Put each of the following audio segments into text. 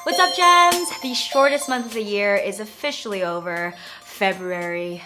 What's up, gems? The shortest month of the year is officially over. February.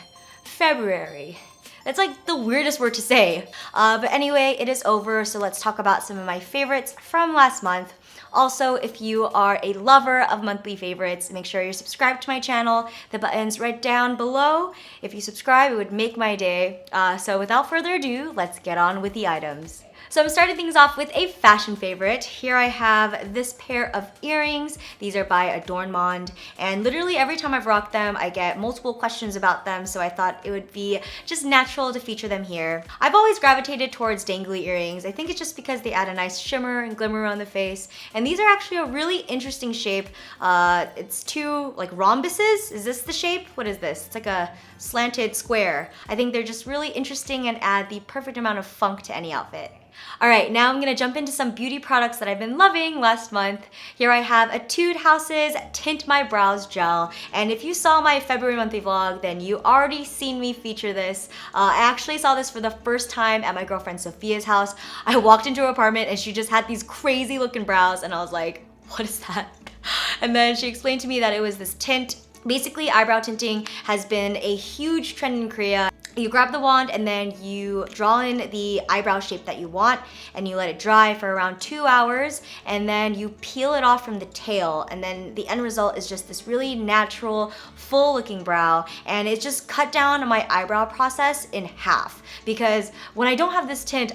That's like the weirdest word to say. But anyway, it is over, so let's talk about some of my favorites from last month. Also, if you are a lover of monthly favorites, make sure you're subscribed to my channel. The button's right down below. If you subscribe, it would make my day. So without further ado, let's get on with the items. So I'm starting things off with a fashion favorite. Here I have this pair of earrings. These are by Adornmond, and literally every time I've rocked them, I get multiple questions about them, so I thought it would be just natural to feature them here. I've always gravitated towards dangly earrings. I think it's just because they add a nice shimmer and glimmer on the face, and these are actually a really interesting shape. It's two like rhombuses. Is this the shape? What is this? It's like a slanted square. I think they're just really interesting and add the perfect amount of funk to any outfit. Alright, now I'm gonna jump into some beauty products that I've been loving last month. Here I have Etude House's Tint My Brows Gel, and if you saw my February monthly vlog, then you already seen me feature this. I actually saw this for the first time at my girlfriend Sophia's house. I walked into her apartment and she just had these crazy looking brows, and I was like, what is that? And then she explained to me that it was this tint. Basically, eyebrow tinting has been a huge trend in Korea. You grab the wand and then you draw in the eyebrow shape that you want, and you let it dry for around 2 hours, and then you peel it off from the tail, and then the end result is just this really natural, full looking brow. And it just cut down my eyebrow process in half, because when I don't have this tint,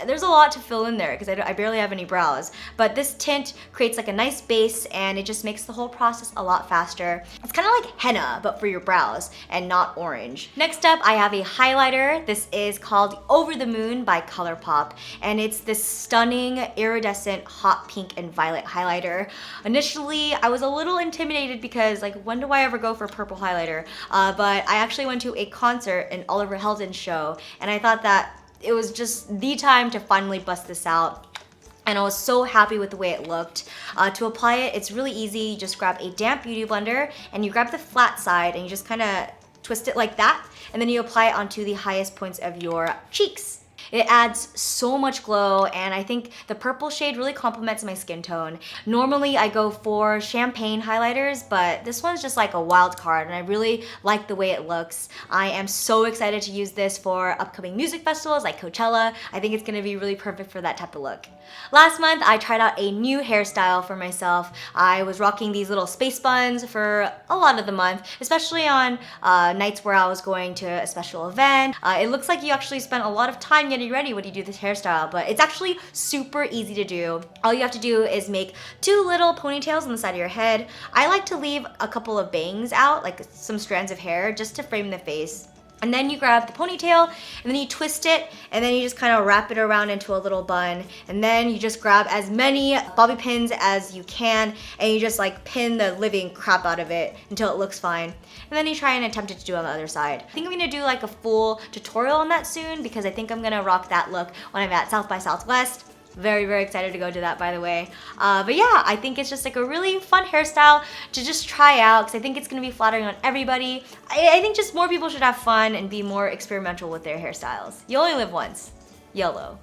there's a lot to fill in there because I barely have any brows. But this tint creates like a nice base, and it just makes the whole process a lot faster. It's kind of like henna, but for your brows and not orange. Next up, I have a highlighter. This is called Over the Moon by ColourPop, and it's this stunning iridescent hot pink and violet highlighter. Initially, I was a little intimidated because like, when do I ever go for purple highlighter? But I actually went to a concert, an Oliver Heldens show, and I thought that it was just the time to finally bust this out. And I was so happy with the way it looked. To apply it, it's really easy. You just grab a damp beauty blender and you grab the flat side and you just kind of twist it like that, and then you apply it onto the highest points of your cheeks. It adds so much glow, and I think the purple shade really complements my skin tone. Normally I go for champagne highlighters, but this one's just like a wild card, and I really like the way it looks. I am so excited to use this for upcoming music festivals like Coachella. I think it's gonna be really perfect for that type of look. Last month, I tried out a new hairstyle for myself. I was rocking these little space buns for a lot of the month, especially on nights where I was going to a special event. It looks like you actually spent a lot of time getting ready when you do this hairstyle, but it's actually super easy to do. All you have to do is make 2 little ponytails on the side of your head. I like to leave a couple of bangs out, like some strands of hair, just to frame the face. And then you grab the ponytail, and then you twist it, and then you just kind of wrap it around into a little bun. And then you just grab as many bobby pins as you can, and you just like pin the living crap out of it until it looks fine. And then you try and attempt it to do on the other side. I think I'm gonna do like a full tutorial on that soon, because I think I'm gonna rock that look when I'm at South by Southwest. Very, very excited to go to that, by the way. But yeah, I think it's just like a really fun hairstyle to just try out, because I think it's gonna be flattering on everybody. I think just more people should have fun and be more experimental with their hairstyles. You only live once. YOLO.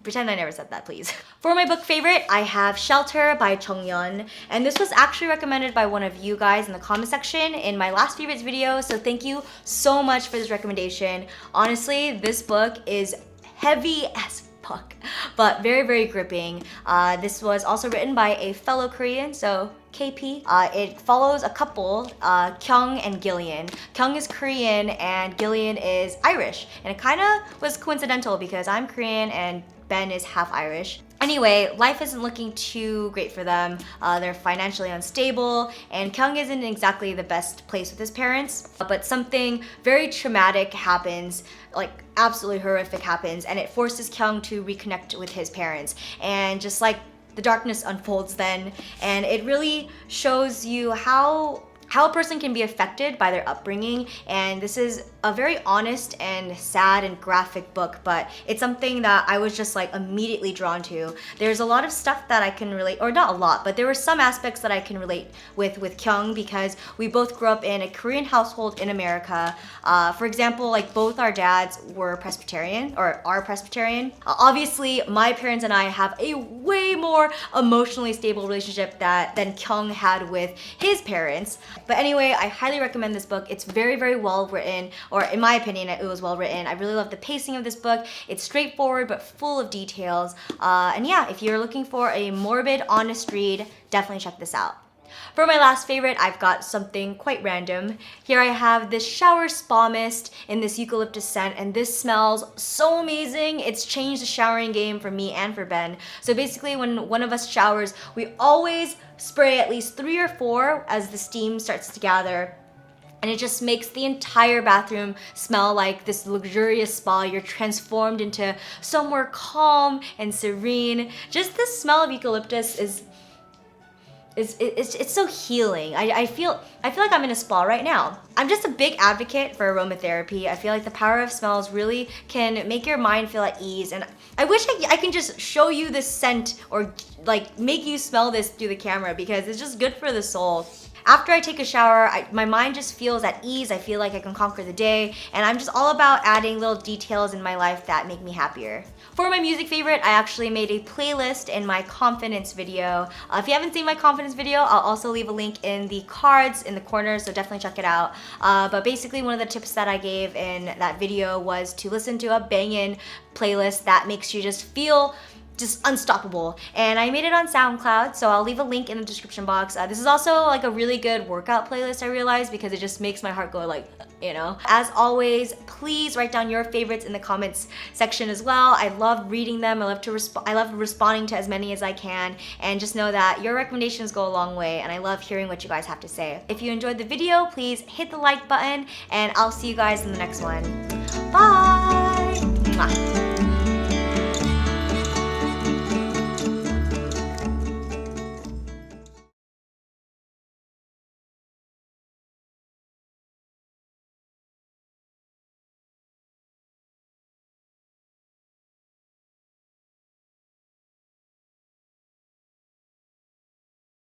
Pretend I never said that, please. For my book favorite, I have Shelter by Chong-yeon, and this was actually recommended by one of you guys in the comment section in my last favorites video, so thank you so much for this recommendation. Honestly, this book is heavy as fuck, but very, very gripping. This was also written by a fellow Korean, so KP. It follows a couple, Kyung and Gillian. Kyung is Korean and Gillian is Irish, and it kind of was coincidental because I'm Korean and Ben is half Irish. Anyway, life isn't looking too great for them. They're financially unstable, and Kyung isn't exactly the best place with his parents, but something very traumatic happens, like absolutely horrific happens, and it forces Kyung to reconnect with his parents. And just like the darkness unfolds then, and it really shows you how how a person can be affected by their upbringing. And this is a very honest and sad and graphic book, but it's something that I was just like immediately drawn to. There's a lot of stuff that I can relate, or not a lot, but there were some aspects that I can relate with Kyung, because we both grew up in a Korean household in America. For example, like both our dads were Presbyterian, or are Presbyterian. Obviously, my parents and I have a way more emotionally stable relationship than Kyung had with his parents. But anyway, I highly recommend this book. It's very, very well written, or in my opinion, it was well written. I really love the pacing of this book. It's straightforward but full of details. And yeah, if you're looking for a morbid, honest read, definitely check this out. For my last favorite, I've got something quite random. Here I have this shower spa mist in this eucalyptus scent, and this smells so amazing. It's changed the showering game for me and for Ben. So basically, when one of us showers, we always spray at least 3 or 4 as the steam starts to gather. And it just makes the entire bathroom smell like this luxurious spa. You're transformed into somewhere calm and serene. Just the smell of eucalyptus it's so healing. I feel like I'm in a spa right now. I'm just a big advocate for aromatherapy. I feel like the power of smells really can make your mind feel at ease, and I wish I can just show you this scent or like make you smell this through the camera, because it's just good for the soul. After I take a shower, my mind just feels at ease. I feel like I can conquer the day, and I'm just all about adding little details in my life that make me happier. For my music favorite, I actually made a playlist in my confidence video. If you haven't seen my confidence video, I'll also leave a link in the cards in the corner, so definitely check it out. But basically, one of the tips that I gave in that video was to listen to a bangin' playlist that makes you just feel just unstoppable. And I made it on SoundCloud, so I'll leave a link in the description box. This is also like a really good workout playlist, I realized, because it just makes my heart go like, you know. As always, please write down your favorites in the comments section as well. I love reading them. I love responding to as many as I can, and just know that your recommendations go a long way, and I love hearing what you guys have to say. If you enjoyed the video, please hit the like button, and I'll see you guys in the next one. Bye! Mwah.